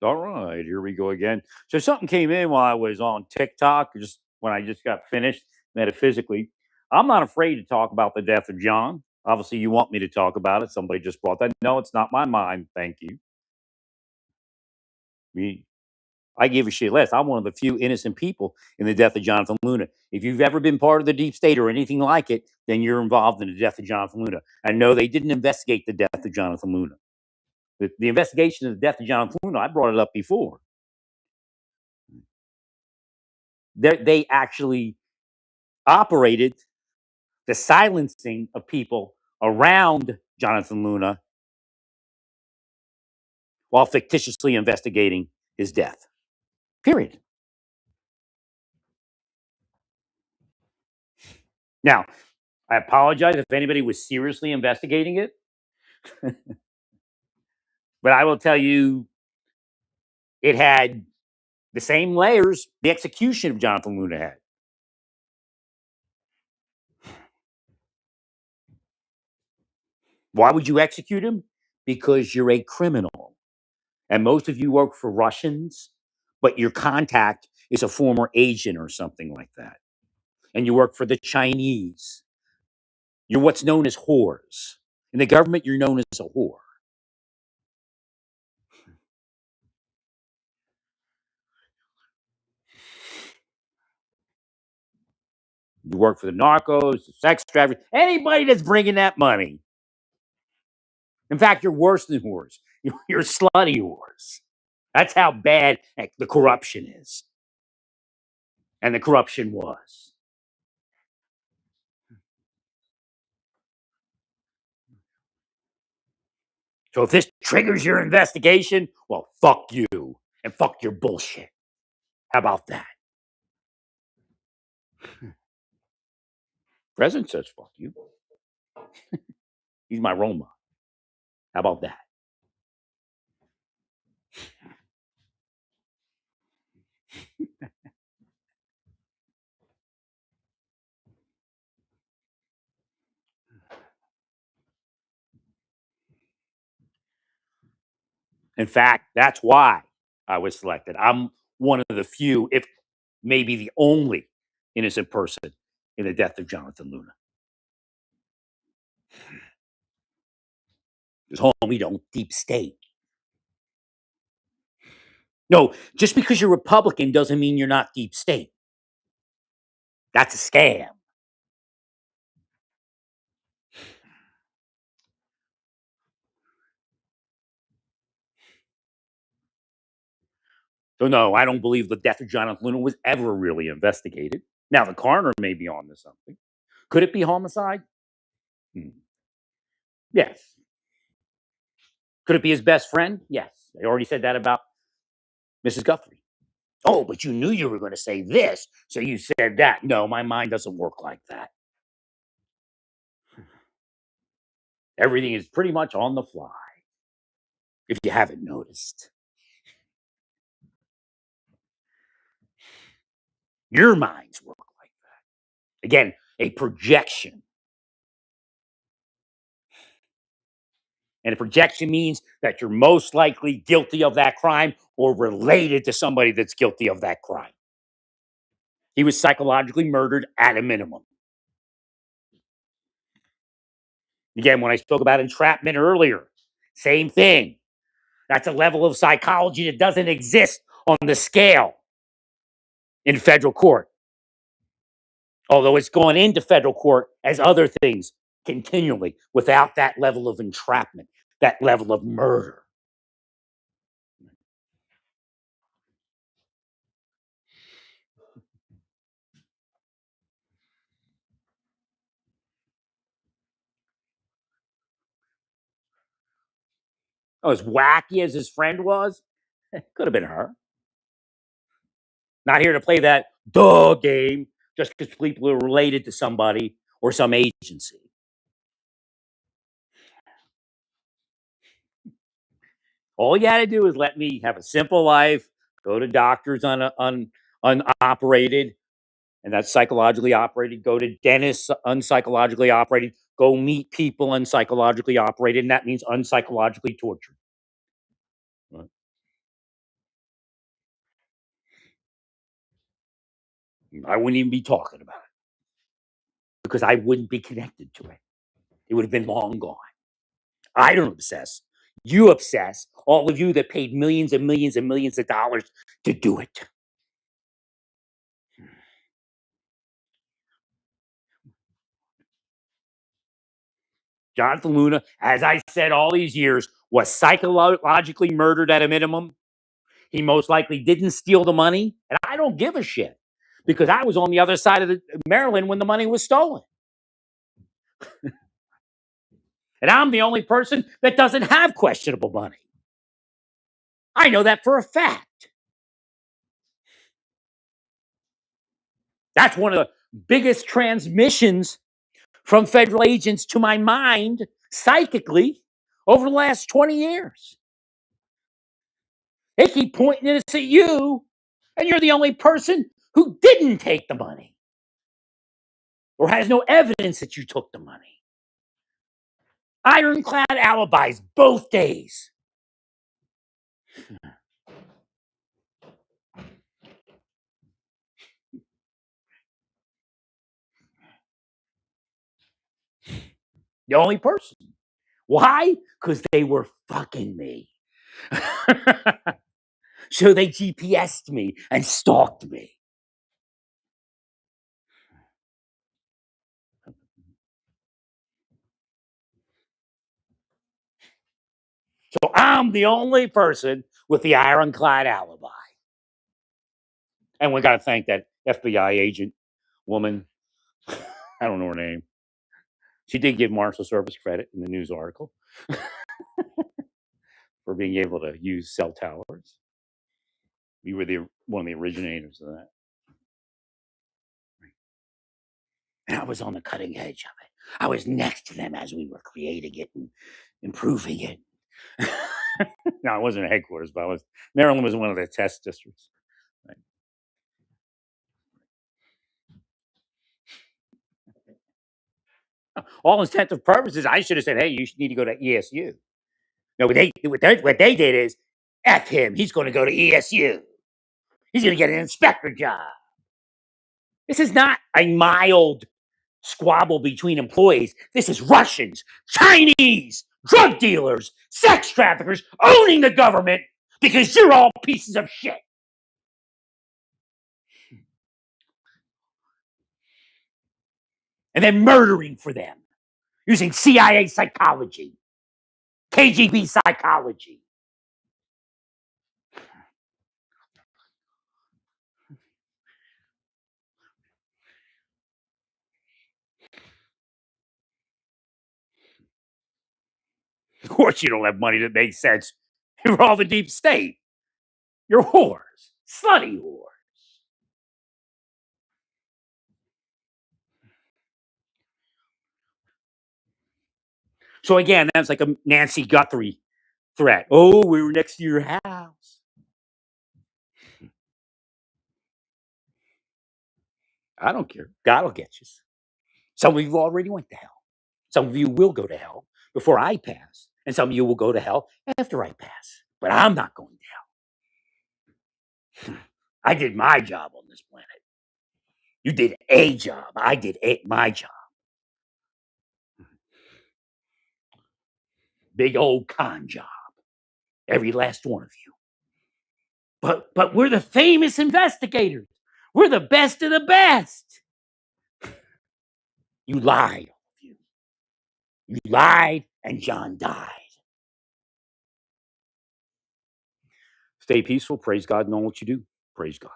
All right, here we go again. So something came in while I was on TikTok, just when I just got finished metaphysically. I'm not afraid to talk about the death of John. Obviously, you want me to talk about it. Somebody just brought that. No, it's not my mind. Thank you. Me, I give a shit less. I'm one of the few innocent people in the death of Jonathan Luna. If you've ever been part of the deep state or anything like it, then you're involved in the death of Jonathan Luna. And no, they didn't investigate the death of Jonathan Luna. The investigation of the death of Jonathan Luna, I brought it up before. They actually operated the silencing of people around Jonathan Luna while fictitiously investigating his death. Period. Now, I apologize if anybody was seriously investigating it, but I will tell you it had the same layers the execution of Jonathan Luna had. Why would you execute him? Because you're a criminal. And most of you work for Russians, but your contact is a former agent or something like that. And you work for the Chinese. You're what's known as whores. In the government, you're known as a whore. You work for the narcos, the sex traffickers, anybody that's bringing that money. In fact, you're worse than whores. You're slutty whores. That's how bad the corruption is. And the corruption was. So if this triggers your investigation, well, fuck you and fuck your bullshit. How about that? President says fuck you. He's my role model. How about that? In fact, that's why I was selected. I'm one of the few, if maybe the only innocent person in the death of Jonathan Luna. Because homie don't deep state. No, just because you're Republican doesn't mean you're not deep state. That's a scam. So no, I don't believe the death of Jonathan Luna was ever really investigated. Now the coroner may be on to something. Could it be homicide? Hmm. Yes. Could it be his best friend? Yes. I already said that about Mrs. Guthrie. Oh, but you knew you were going to say this, so you said that. No, my mind doesn't work like that. Everything is pretty much on the fly, if you haven't noticed. Your minds work like that. Again, a projection. And a projection means that you're most likely guilty of that crime or related to somebody that's guilty of that crime. He was psychologically murdered at a minimum. Again, when I spoke about entrapment earlier, same thing. That's a level of psychology that doesn't exist on the scale in federal court. Although it's gone into federal court as other things continually without that level of entrapment, that level of murder. Oh, as wacky as his friend was, could have been her. Not here to play that duh game just because people are related to somebody or some agency. All you had to do is let me have a simple life, go to doctors unoperated, and that's psychologically operated. Go to dentists unpsychologically operated. Go meet people unpsychologically operated, and that means unpsychologically tortured. Right. I wouldn't even be talking about it because I wouldn't be connected to it. It would have been long gone. I don't obsess. You obsess. All of you that paid millions and millions and millions of dollars to do it. Jonathan Luna, as I said all these years, was psychologically murdered at a minimum. He most likely didn't steal the money, and I don't give a shit because I was on the other side of Maryland when the money was stolen. And I'm the only person that doesn't have questionable money. I know that for a fact. That's one of the biggest transmissions from federal agents to my mind psychically over the last 20 years. They keep pointing this at you, and you're the only person who didn't take the money or has no evidence that you took the money. Ironclad alibis both days. The only person. Why? Because they were fucking me. So they GPS'd me and stalked me. So I'm the only person with the ironclad alibi. And we got to thank that FBI agent woman. I don't know her name. She did give Marshal Service credit in the news article for being able to use cell towers. We were one of the originators of that. And I was on the cutting edge of it. I was next to them as we were creating it and improving it. No, I wasn't at headquarters, but Maryland was one of the test districts. Right. All intents and purposes, I should have said, hey, you need to go to ESU. No, what they did is, F him, he's going to go to ESU. He's going to get an inspector job. This is not a mild squabble between employees. This is Russians, Chinese, drug dealers, sex traffickers owning the government because you're all pieces of shit. And then murdering for them using CIA psychology, KGB psychology. Of course, you don't have money that makes sense. You're all the deep state. You're whores, slutty whores. So again, that's like a Nancy Guthrie threat. Oh, we were next to your house. I don't care. God will get you. Some of you already went to hell. Some of you will go to hell before I pass. And some of you will go to hell after I pass. But I'm not going to hell. I did my job on this planet. You did a job. I did my job. Big old con job. Every last one of you. But we're the famous investigators. We're the best of the best. You lied, all of you. You lied, and John died. Stay peaceful. Praise God in all what you do. Praise God.